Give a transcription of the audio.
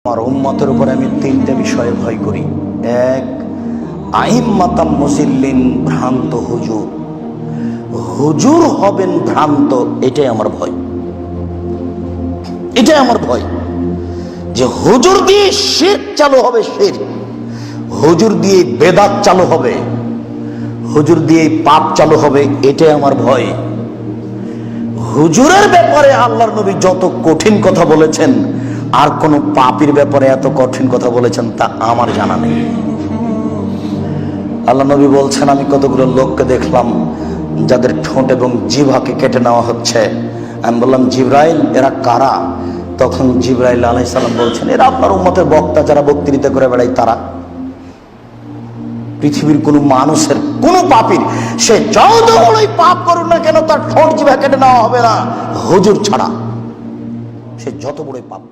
আমার উম্মতের উপরে আমি তিনটা বিষয়ে ভয় করি। এক, আইম্মাতাম মুসিল্লিন, ভ্রান্ত হুজুর। হুজুর হবেন ভ্রান্ত, এটাই আমার ভয়। এটাই আমার ভয় যে হুজুর দিয়ে শিরক চালু হবে, শিরক। হুজুর দিয়ে বেদাত চালু হবে, হুজুর দিয়ে পাপ চালু হবে, এটাই আমার ভয়। হুজুরের ব্যাপারে আল্লাহর নবী যত কঠিন কথা বলেছেন, আর কোন পাপীর ব্যাপারে এত কঠিন কথা বলেছেন তা আমার জানা নেই। আল্লাহ নবী বলছেন, আমি কতগুলো লোককে দেখলাম যাদের ঠোঁট এবং জিহ্বাকে কেটে নেওয়া হচ্ছে। আমি বললাম, জিবরাইল, এরা কারা? তখন জিবরাইল আলাইহিস সালাম বলছেন, এরা আপনার উম্মতের বক্তা, যারা বক্তৃতা করে বেড়ায় তারা। পৃথিবীর কোন মানুষের, কোন পাপীর, সে যত বড়ই পাপ করুন না কেন, তার ঠোঁট জিহ্বা কেটে নেওয়া হবে না হুজুর ছাড়া, সে যত বড়ই পাপ।